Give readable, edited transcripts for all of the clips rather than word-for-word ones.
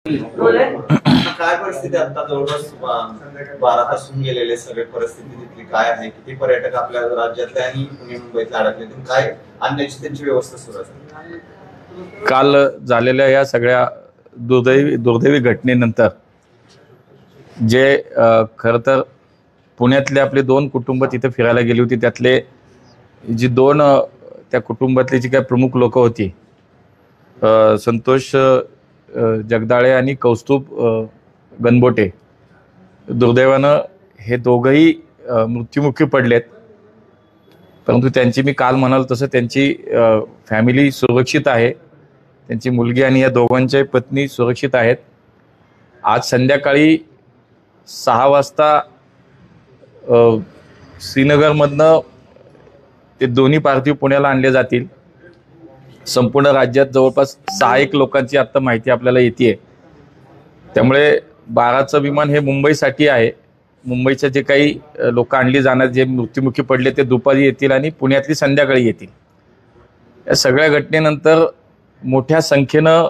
काय परिस्थिती आता जवळपास 12 तास होऊन गेलेले सगळे परिस्थिती तिथली काय आहे, किती पर्यटक आपल्या राज्यातले आणि पुणे मुंबईतले अडकले, काय आणण्याची त्यांची व्यवस्था सुरू आहे? काल झालेल्या या सगळ्या दुर्दैवी घटनेनंतर जे खरं तर पुण्यातले आपले 2 कुटुंब तिथे फिरायला गेली होती, त्यातले जी 2 त्या कुटुंबातली जी काही प्रमुख लोक होती, संतोष जगदाळे आणि कौस्तुभ गणबोटे, दुर्दैवानं हे दोघंही मृत्युमुखी पडलेत. परंतु त्यांची मी काल म्हणाल तसं त्यांची फॅमिली सुरक्षित आहे, त्यांची मुलगी आणि या दोघांच्या पत्नी सुरक्षित आहेत. आज संध्याकाळी 6 वाजता श्रीनगरमधनं ते दोन्ही पार्थिव पुण्याला आणले जातील. संपूर्ण राज्यात जवळपास 6 लोकांची आता माहिती आपल्याला येते. त्यामुळे 12चं विमान हे मुंबईसाठी आहे. मुंबईचे जे काही लोक आणली जाणार, जे मृत्युमुखी पडले ते दुपारी येतील आणि पुण्यातली संध्याकाळी येतील. या सगळ्या घटनेनंतर मोठ्या संख्येनं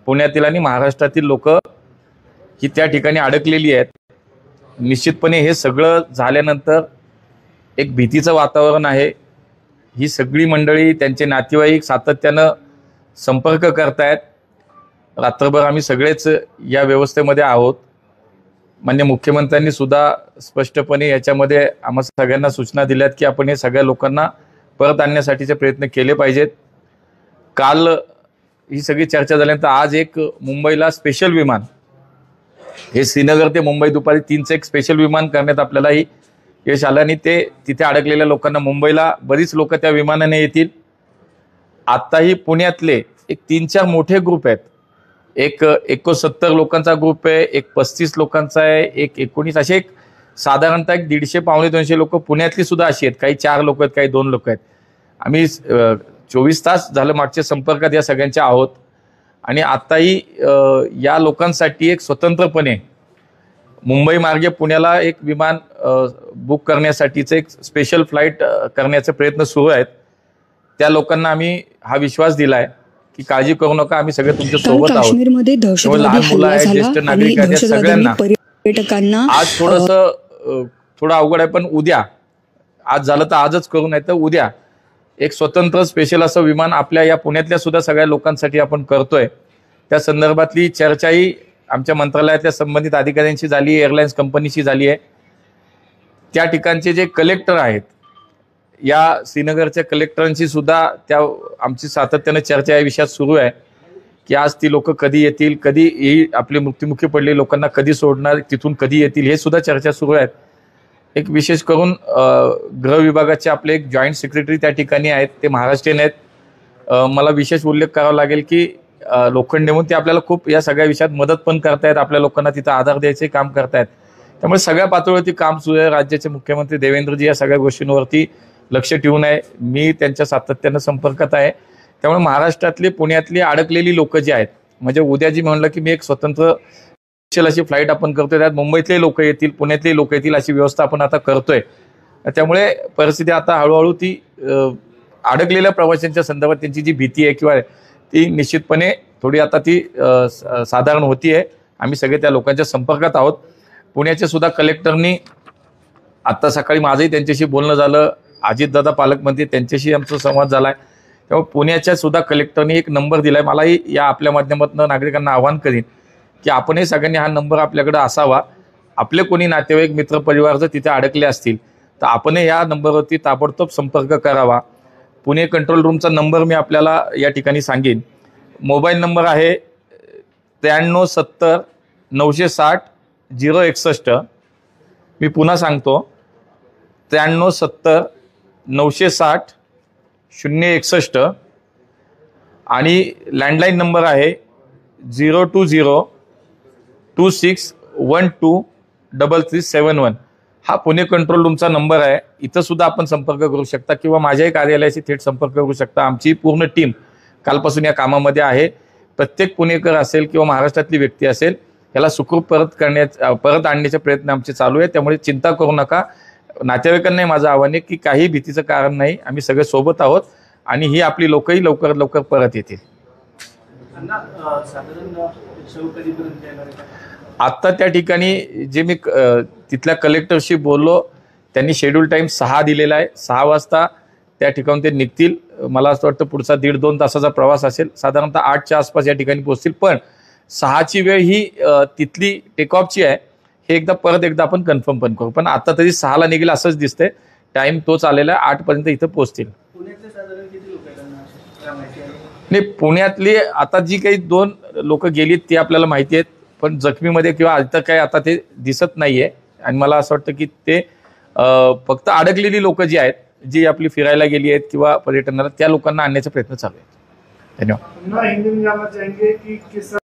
पुण्यातील आणि महाराष्ट्रातील लोक ही त्या ठिकाणी अडकलेली आहेत. निश्चितपणे हे सगळं झाल्यानंतर एक भीतीचं वातावरण आहे. ही सगळी मंडळी, त्यांचे नातेवाईक सातत्यानं संपर्क करतायत. रात्रभर आम्ही सगळेच या व्यवस्थेमध्ये आहोत. माननीय मुख्यमंत्र्यांनी सुद्धा स्पष्टपणे याच्यामध्ये आम्हा सगळ्यांना सूचना दिल्यात की आपण हे सगळ्या लोकांना परत आणण्यासाठीचे प्रयत्न केले पाहिजेत. काल ही सगळी चर्चा झाल्यानंतर आज एक मुंबईला स्पेशल विमान, हे श्रीनगर ते मुंबई दुपारी 3चं एक स्पेशल विमान करण्यात आपल्यालाही यश आलं आणि ते तिथे अडकलेल्या लोकांना मुंबईला बरीच लोक त्या विमानाने येतील. आत्ताही पुण्यातले एक 3-4 मोठे ग्रुप आहेत. एक 69 लोकांचा ग्रुप आहे, एक 35 लोकांचा आहे, एक 19, असे एक साधारणतः एक 150-200 लोक पुण्यातली सुद्धा अशी आहेत. काही 4 लोक आहेत, काही 2 लोक आहेत. आम्ही 24 तास झालं मागच्या संपर्कात या सगळ्यांच्या आहोत आणि आत्ताही या लोकांसाठी एक स्वतंत्रपणे मुंबई मार्गे पुण्याला एक विमान बुक करण्यासाठीचं एक स्पेशल फ्लाईट करण्याचे प्रयत्न सुरू आहेत. त्या लोकांना आम्ही हा विश्वास दिलाय की काळजी करू नका, आम्ही सगळे तुमच्या सोबत आहोत. काश्मीरमध्ये दहशतवादी हल्ला झाला आणि दहशतवाद्यांनी पर्यटकांना आज थोडं अवघड आहे, पण उद्या, आज झालं तर आजच करू, नाही तर उद्या एक स्वतंत्र स्पेशल असं विमान आपल्या या पुण्यातल्या सुद्धा सगळ्या लोकांसाठी आपण करतोय. त्या संदर्भातली चर्चाही आमच्या मंत्रालयातल्या संबंधित अधिकाऱ्यांशी झाली, एअरलाइन्स कंपनीशी झाली आहे. त्या ठिकाणचे जे कलेक्टर आहेत, या श्रीनगरच्या कलेक्टरांशी सुद्धा आमची सातत्याने चर्चा या विषयात सुरू आहे की आज ती लोक कधी येतील, कधी आपले मृत्युमुखी पडलेले लोकांना कधी सोडणार, तिथून कधी येतील, हे सुद्धा चर्चा सुरू आहेत. एक विशेष करून गृह विभागाचे आपले एक जॉईंट सेक्रेटरी त्या ठिकाणी आहेत, ते महाराष्ट्रीयन आहेत. मला विशेष उल्लेख करावा लागेल की लोखंडे म्हणून ते आपल्याला खूप या सगळ्या विषयात मदत पण करतायत, आपल्या लोकांना तिथं आधार द्यायचे काम करतायत. त्यामुळे सगळ्या पातळीवरती काम सुरू आहे. राज्याचे मुख्यमंत्री देवेंद्रजी या सगळ्या गोष्टींवरती लक्ष ठेवून आहे. मी त्यांच्या सातत्यानं संपर्कात आहे. त्यामुळे महाराष्ट्रातले, पुण्यातली अडकलेली लोक जी आहेत, म्हणजे उद्या जी म्हणलं की मी एक स्वतंत्र स्पेशल अशी फ्लाईट आपण करतोय, त्यात मुंबईतले लोक येतील, पुण्यातले लोक येतील, अशी व्यवस्था आपण आता करतोय. त्यामुळे परिस्थिती आता हळूहळू ती अडकलेल्या प्रवाशांच्या संदर्भात त्यांची जी भीती आहे किंवा ती निश्चितपणे थोडी आता ती साधारण होतीये. आम्ही सगळे त्या लोकांच्या संपर्कात आहोत. पुण्याचे सुद्धा कलेक्टरनी आत्ता सकाळी माझंही त्यांच्याशी बोलणं झालं, अजितदादा पालकमंत्री त्यांच्याशी आमचा संवाद झालाय. त्यामुळे पुण्याच्या सुद्धा कलेक्टरनी एक नंबर दिलाय. मलाही या आपल्या माध्यमातून नागरिकांना आवाहन करीन की आपणही सगळ्यांनी हा नंबर आपल्याकडे असावा. आपले कोणी नातेवाईक, मित्रपरिवार जर तिथे अडकले असतील तर आपणही या नंबरवरती ताबडतोब संपर्क करावा. पुणे कंट्रोल रूमचा नंबर मी आपल्याला या ठिकाणी सांगेन. मोबाईल नंबर आहे 9370 960 061. मी पुन्हा सांगतो, 9370 960 061. आणि लँडलाईन नंबर आहे 020 26 12 3371. हा पुणे कंट्रोल रूमचा नंबर आहे. इथं सुद्धा आपण संपर्क करू शकता किंवा माझ्याही कार्यालयाशी थेट संपर्क करू शकता. आमची पूर्ण टीम कालपासून या कामामध्ये आहे. प्रत्येक पुणेकर असेल किंवा महाराष्ट्रातली व्यक्ती असेल, याला सुखरूप परत आणण्याचे प्रयत्न आमचे चालू आहे. त्यामुळे चिंता करू नका. नातेवाईकांनाही माझं आव्हान आहे की काही भीतीचं कारण नाही, आम्ही सगळे सोबत आहोत आणि ही आपली लोकही लवकरात लवकर परत येतील. आत्ता त्या ठिकाणी जे मी तिथल्या कलेक्टरशी बोललो, त्यांनी शेड्यूल टाइम 6 दिलेला आहे. 6 वाजता त्या ठिकाणी ते निघतील. मला असं वाटतं पुढचा 1.5-2 तासाचा प्रवास असेल. साधारणतः 8च्या आसपास या ठिकाणी पोहोचतील. पण 6ची वेळ ही तिथली टेकऑफची आहे. हे परत एकदा आपण कन्फर्म पण करू. पण आता तरी 6ला निघेल असंच दिसतंय. टाइम तोच आलेला आहे. 8 पर्यंत इथं पोहोचतील. नाही, पुण्यातली आता जी काही 2 लोक गेलीत ती आपल्याला माहिती आहेत. पण जखमीमध्ये किंवा इथं काय आता ते दिसत नाहीये. आणि मला असं वाटतं की ते फक्त अडकलेली लोक जी आहेत, जी आपली फिरायला गेली आहेत किंवा पर्यटनाला, त्या लोकांना आणण्याचा प्रयत्न चालू आहे. धन्यवाद.